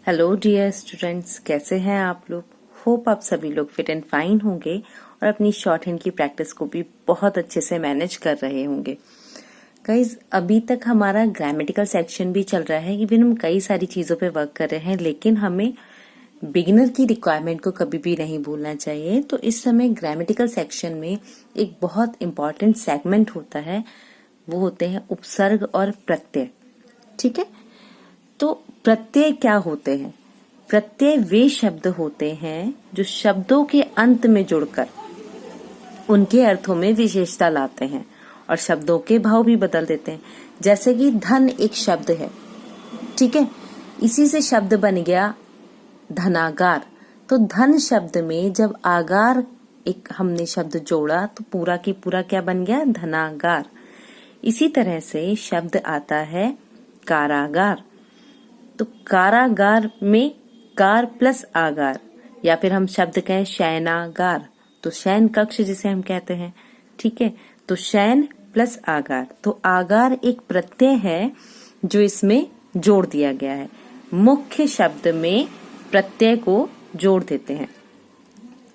Hello dear students, कैसे हैं आप लोग। होप आप सभी लोग फिट एंड फाइन होंगे और अपनी शॉर्ट हैंड की प्रैक्टिस को भी बहुत अच्छे से मैनेज कर रहे होंगे। गाइस, अभी तक हमारा ग्रामेटिकल सेक्शन भी चल रहा है। इवन हम कई सारी चीजों पे वर्क कर रहे हैं, लेकिन हमें बिगिनर की रिक्वायरमेंट को कभी भी नहीं भूलना चाहिए। तो इस समय ग्रामेटिकल सेक्शन में एक बहुत इंपॉर्टेंट सेगमेंट होता है, वो होते हैं उपसर्ग और प्रत्यय। ठीक है, तो प्रत्यय क्या होते हैं? प्रत्यय वे शब्द होते हैं जो शब्दों के अंत में जुड़कर उनके अर्थों में विशेषता लाते हैं और शब्दों के भाव भी बदल देते हैं। जैसे कि धन एक शब्द है, ठीक है, इसी से शब्द बन गया धनागार। तो धन शब्द में जब आगार एक हमने शब्द जोड़ा तो पूरा की पूरा क्या बन गया? धनागार। इसी तरह से शब्द आता है कारागार। तो कारागार में कार प्लस आगार, या फिर हम शब्द कहें शयनागार, तो शयन कक्ष जिसे हम कहते हैं। ठीक है, तो शयन प्लस आगार, तो आगार एक प्रत्यय है जो इसमें जोड़ दिया गया है। मुख्य शब्द में प्रत्यय को जोड़ देते हैं।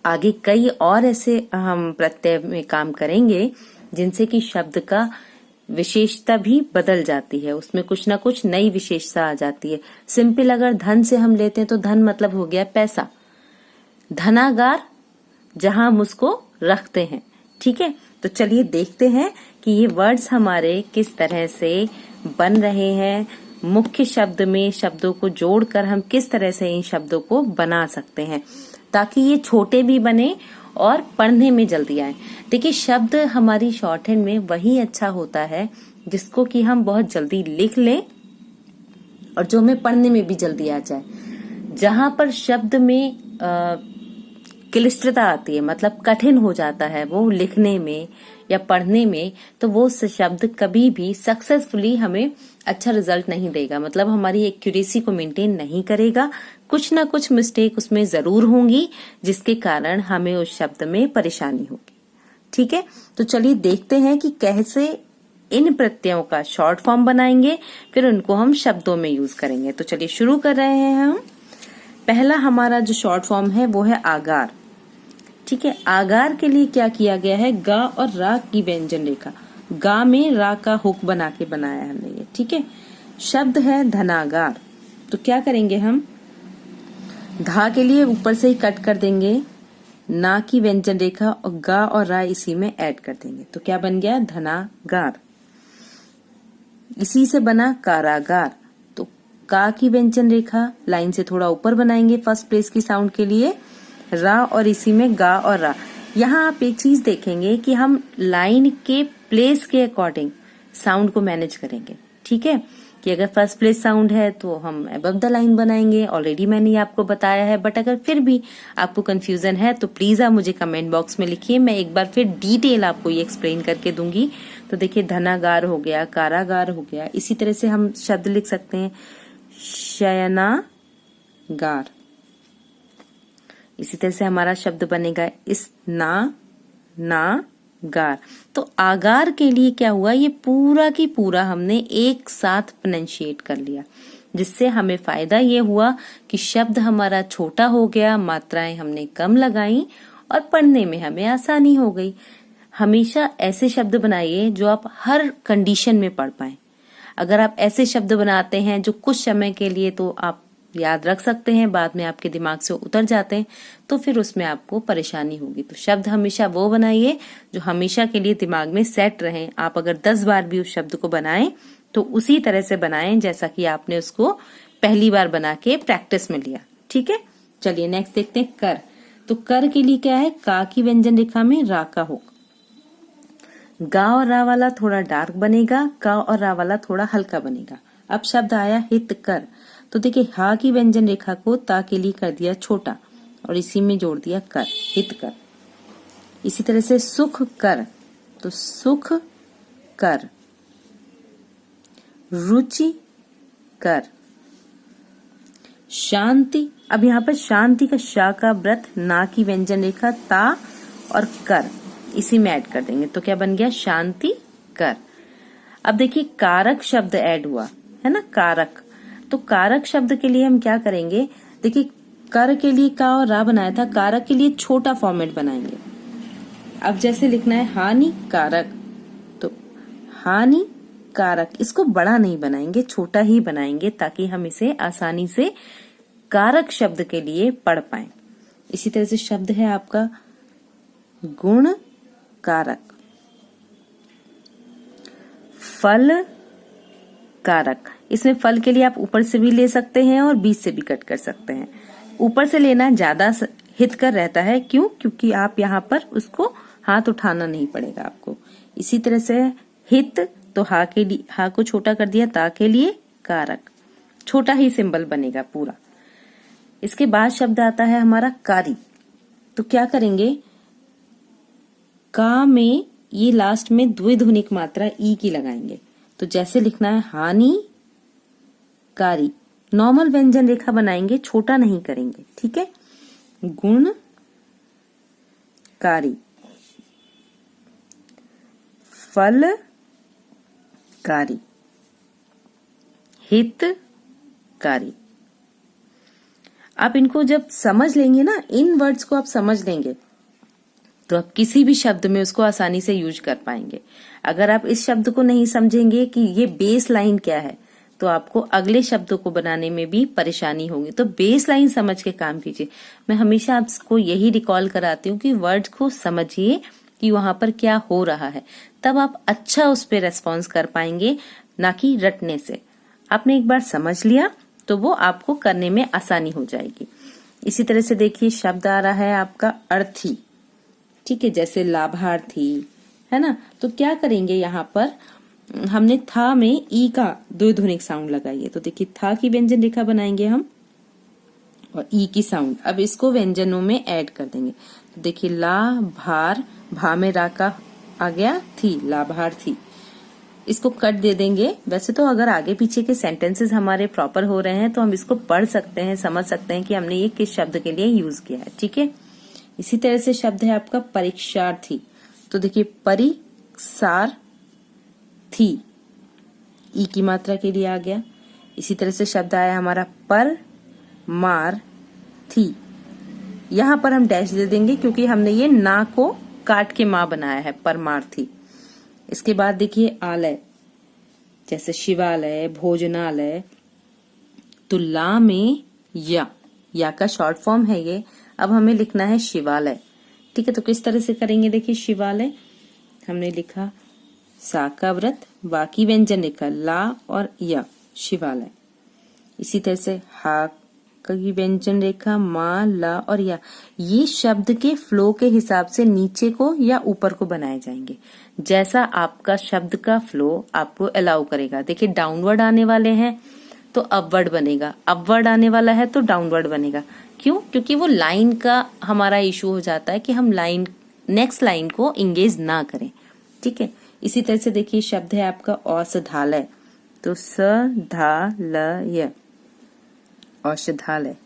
आगे कई और ऐसे हम प्रत्यय में काम करेंगे जिनसे कि शब्द का विशेषता भी बदल जाती है, उसमें कुछ ना कुछ नई विशेषता आ जाती है। सिंपल अगर धन से हम लेते हैं तो धन मतलब हो गया पैसा। धनागार जहां हम उसको रखते हैं। ठीक है, तो चलिए देखते हैं कि ये वर्ड्स हमारे किस तरह से बन रहे हैं। मुख्य शब्द में शब्दों को जोड़कर हम किस तरह से इन शब्दों को बना सकते हैं ताकि ये छोटे भी बने और पढ़ने में जल्दी आए। देखिए, शब्द हमारी शॉर्ट हैंड में वही अच्छा होता है जिसको कि हम बहुत जल्दी लिख लें और जो हमें पढ़ने में भी जल्दी आ जाए। जहां पर शब्द में क्लिष्टता आती है, मतलब कठिन हो जाता है वो लिखने में या पढ़ने में, तो वो शब्द कभी भी सक्सेसफुली हमें अच्छा रिजल्ट नहीं देगा, मतलब हमारी एक्यूरेसी को मेंटेन नहीं करेगा। कुछ ना कुछ मिस्टेक उसमें जरूर होंगी जिसके कारण हमें उस शब्द में परेशानी होगी। ठीक है, तो चलिए देखते हैं कि कैसे इन प्रत्ययों का शॉर्ट फॉर्म बनाएंगे, फिर उनको हम शब्दों में यूज करेंगे। तो चलिए शुरू कर रहे हैं हम। पहला हमारा जो शॉर्ट फॉर्म है वो है आगार। ठीक है, आगार के लिए क्या किया गया है? गा और रा की व्यंजन रेखा, गा में रा का हुक बना के बनाया हमने ये। ठीक है, शब्द है धनागार, तो क्या करेंगे हम? धा के लिए ऊपर से ही कट कर देंगे, ना की व्यंजन रेखा और गा और रा इसी में ऐड कर देंगे, तो क्या बन गया? धनागार। इसी से बना कारागार, तो का की व्यंजन रेखा लाइन से थोड़ा ऊपर बनाएंगे फर्स्ट प्लेस की साउंड के लिए, रा और इसी में गा और रा। यहाँ आप एक चीज देखेंगे कि हम लाइन के प्लेस के अकॉर्डिंग साउंड को मैनेज करेंगे। ठीक है, कि अगर फर्स्ट प्लेस साउंड है तो हम अबव द लाइन बनाएंगे, ऑलरेडी मैंने ये आपको बताया है। बट अगर फिर भी आपको कंफ्यूजन है तो प्लीज आप मुझे कमेंट बॉक्स में लिखिए, मैं एक बार फिर डिटेल आपको ये एक्सप्लेन करके दूंगी। तो देखिए, धनागार हो गया, कारागार हो गया। इसी तरह से हम शब्द लिख सकते हैं शयनागार। इसी तरह से हमारा शब्द बनेगा स्नागार। तो आगार के लिए क्या हुआ? ये पूरा की पूरा हमने एक साथ प्रोनाउंशिएट कर लिया, जिससे हमें फायदा ये हुआ कि शब्द हमारा छोटा हो गया, मात्राएं हमने कम लगाई और पढ़ने में हमें आसानी हो गई। हमेशा ऐसे शब्द बनाइए जो आप हर कंडीशन में पढ़ पाएं। अगर आप ऐसे शब्द बनाते हैं जो कुछ समय के लिए तो आप याद रख सकते हैं, बाद में आपके दिमाग से उतर जाते हैं, तो फिर उसमें आपको परेशानी होगी। तो शब्द हमेशा वो बनाइए जो हमेशा के लिए दिमाग में सेट रहे। आप अगर 10 बार भी उस शब्द को बनाएं तो उसी तरह से बनाएं जैसा कि आपने उसको पहली बार बना के प्रैक्टिस में लिया। ठीक है, चलिए नेक्स्ट देखते हैं कर। तो कर के लिए क्या है? का की व्यंजन रेखा में रा का हुक। गा और रा वाला थोड़ा डार्क बनेगा, का और रा वाला थोड़ा हल्का बनेगा। अब शब्द आया हित कर। तो देखिए, हा की व्यंजन रेखा को ता के लिए कर दिया छोटा और इसी में जोड़ दिया कर, हित कर। इसी तरह से सुख कर, तो सुख कर। रुचि कर। शांति, अब यहाँ पर शांति का शा का व्रत, ना की व्यंजन रेखा, ता और कर इसी में ऐड कर देंगे, तो क्या बन गया? शांति कर। अब देखिए, कारक शब्द ऐड हुआ है ना, कारक। तो कारक शब्द के लिए हम क्या करेंगे, देखिए कर के लिए का और रा बनाया था, कारक के लिए छोटा फॉर्मेट बनाएंगे। अब जैसे लिखना है हानिकारक, तो हानिकारक, इसको बड़ा नहीं बनाएंगे, छोटा ही बनाएंगे ताकि हम इसे आसानी से कारक शब्द के लिए पढ़ पाएं। इसी तरह से शब्द है आपका गुण कारक, फल कारक। इसमें फल के लिए आप ऊपर से भी ले सकते हैं और बीच से भी कट कर सकते हैं। ऊपर से लेना ज्यादा हितकर रहता है, क्यों? क्योंकि आप यहाँ पर उसको हाथ उठाना नहीं पड़ेगा आपको। इसी तरह से हित, तो हा के लिए हा को छोटा कर दिया, ता के लिए कारक, छोटा ही सिंबल बनेगा पूरा। इसके बाद शब्द आता है हमारा कारी। तो क्या करेंगे, का में ये लास्ट में द्विध्वनिक मात्रा ई की लगाएंगे। तो जैसे लिखना है हानिकारी, नॉर्मल व्यंजन रेखा बनाएंगे, छोटा नहीं करेंगे, ठीक है। गुणकारी, फलकारी, हितकारी। आप इनको जब समझ लेंगे ना, इन वर्ड्स को आप समझ लेंगे, तो आप किसी भी शब्द में उसको आसानी से यूज कर पाएंगे। अगर आप इस शब्द को नहीं समझेंगे कि ये बेस लाइन क्या है, तो आपको अगले शब्दों को बनाने में भी परेशानी होगी। तो बेस लाइन समझ के काम कीजिए। मैं हमेशा आपको यही रिकॉल कराती हूँ कि वर्ड्स को समझिए कि वहां पर क्या हो रहा है, तब आप अच्छा उस पर रेस्पॉन्स कर पाएंगे, ना कि रटने से। आपने एक बार समझ लिया तो वो आपको करने में आसानी हो जाएगी। इसी तरह से देखिए शब्द आ रहा है आपका अर्थी, ठीक है, जैसे लाभार्थी, है ना। तो क्या करेंगे, यहाँ पर हमने था में ई का द्विध्वनिक साउंड लगाई है। तो देखिए था की व्यंजन रेखा बनाएंगे हम और ई की साउंड, अब इसको व्यंजनों में ऐड कर देंगे। तो देखिए ला भार, भा में रा का आ गया, थी, लाभार्थी, इसको कट दे देंगे। वैसे तो अगर आगे पीछे के सेंटेंसेस हमारे प्रॉपर हो रहे हैं तो हम इसको पढ़ सकते हैं, समझ सकते हैं कि हमने ये किस शब्द के लिए यूज किया है, ठीक है। इसी तरह से शब्द है आपका परीक्षार्थी। तो देखिए परिसार थी, ई की मात्रा के लिए आ गया। इसी तरह से शब्द आया हमारा पर मार थी, यहां पर हम डैश दे देंगे क्योंकि हमने ये ना को काट के मां बनाया है, परमार्थी। इसके बाद देखिए आलय, जैसे शिवालय, भोजनालय। तो ला में या का शॉर्ट फॉर्म है ये। अब हमें लिखना है शिवालय, ठीक है। तो किस तरह से करेंगे, देखिए शिवालय हमने लिखा सा का व्रत, बाकी व्यंजन लिखा ला और या, शिवालय। इसी तरह से हा की व्यंजन रेखा मा, ला और या। ये शब्द के फ्लो के हिसाब से नीचे को या ऊपर को बनाए जाएंगे, जैसा आपका शब्द का फ्लो आपको अलाउ करेगा। देखिए डाउनवर्ड आने वाले हैं तो अपवर्ड बनेगा, अपवर्ड आने वाला है तो डाउनवर्ड बनेगा। क्यों? क्योंकि वो लाइन का हमारा इशू हो जाता है कि हम लाइन, नेक्स्ट लाइन को इंगेज ना करें, ठीक है। इसी तरह से देखिए शब्द है आपका औषधालय। तो सधालय, औषधालय।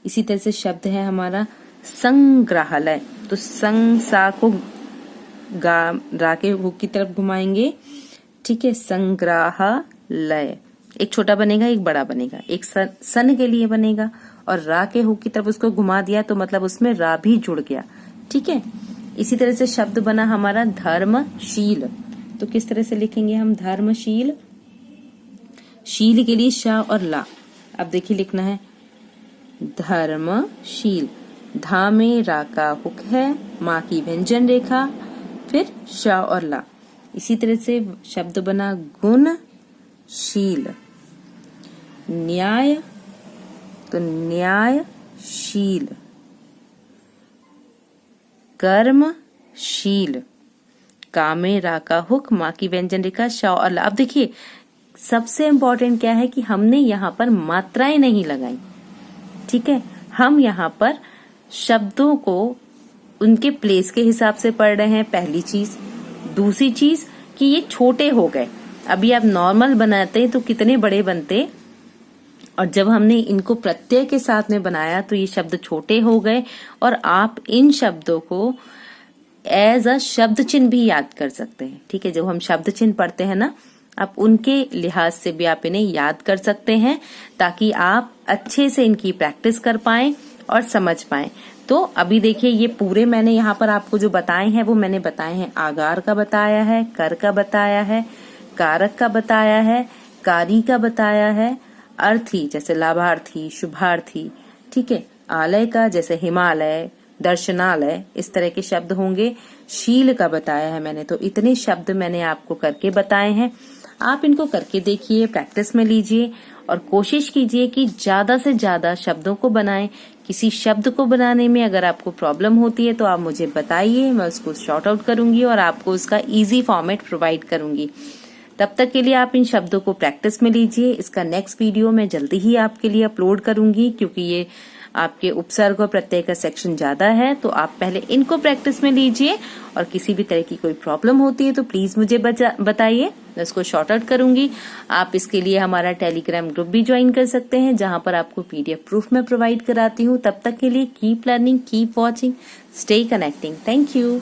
इसी तरह से शब्द है हमारा संग्रहालय। तो संग सा को रा के हुक की तरफ घुमाएंगे, ठीक है। संग्रहालय, एक छोटा बनेगा एक बड़ा बनेगा, एक सन के लिए बनेगा और रा के हुक की तरफ उसको घुमा दिया तो मतलब उसमें रा भी जुड़ गया, ठीक है। इसी तरह से शब्द बना हमारा धर्मशील। तो किस तरह से लिखेंगे हम धर्मशील, शील के लिए शा और ला। अब देखिए लिखना है धर्मशील, धा में रा का हुक है, माँ की व्यंजन रेखा, फिर शा और ला। इसी तरह से शब्द बना गुणशील, न्याय, तो न्यायशील, कर्मशील, कामे रा का हुक, माँ की व्यंजन रेखा, शा और ला। अब देखिए सबसे इम्पोर्टेंट क्या है कि हमने यहाँ पर मात्राएं नहीं लगाई, ठीक है। हम यहाँ पर शब्दों को उनके प्लेस के हिसाब से पढ़ रहे हैं, पहली चीज। दूसरी चीज कि ये छोटे हो गए, अभी आप नॉर्मल बनाते तो कितने बड़े बनते, और जब हमने इनको प्रत्यय के साथ में बनाया तो ये शब्द छोटे हो गए। और आप इन शब्दों को एज अ शब्द चिन्ह भी याद कर सकते हैं, ठीक है। जब हम शब्द चिन्ह पढ़ते हैं ना आप उनके लिहाज से भी आप इन्हें याद कर सकते हैं ताकि आप अच्छे से इनकी प्रैक्टिस कर पाएं और समझ पाएं। तो अभी देखिए ये पूरे मैंने यहाँ पर आपको जो बताए हैं वो मैंने बताए हैं आगार का बताया है, कर का बताया है, कारक का बताया है, कारी का बताया है, अर्थी जैसे लाभार्थी, शुभार्थी, ठीक है, आलय का जैसे हिमालय, दर्शनालय, इस तरह के शब्द होंगे। शील का बताया है मैंने। तो इतने शब्द मैंने आपको करके बताए हैं। आप इनको करके देखिए, प्रैक्टिस में लीजिए और कोशिश कीजिए कि ज्यादा से ज्यादा शब्दों को बनाएं। किसी शब्द को बनाने में अगर आपको प्रॉब्लम होती है तो आप मुझे बताइए, मैं उसको शॉर्ट आउट करूंगी और आपको उसका इजी फॉर्मेट प्रोवाइड करूंगी। तब तक के लिए आप इन शब्दों को प्रैक्टिस में लीजिए। इसका नेक्स्ट वीडियो मैं जल्दी ही आपके लिए अपलोड करूंगी क्योंकि ये आपके उपसर्ग और प्रत्यय का सेक्शन ज्यादा है। तो आप पहले इनको प्रैक्टिस में लीजिए और किसी भी तरह की कोई प्रॉब्लम होती है तो प्लीज मुझे बताइए, मैं उसको शॉर्ट आउट करूंगी। आप इसके लिए हमारा टेलीग्राम ग्रुप भी ज्वाइन कर सकते हैं जहां पर आपको पीडीएफ प्रूफ में प्रोवाइड कराती हूँ। तब तक के लिए keep learning, keep watching, stay connecting. Thank you.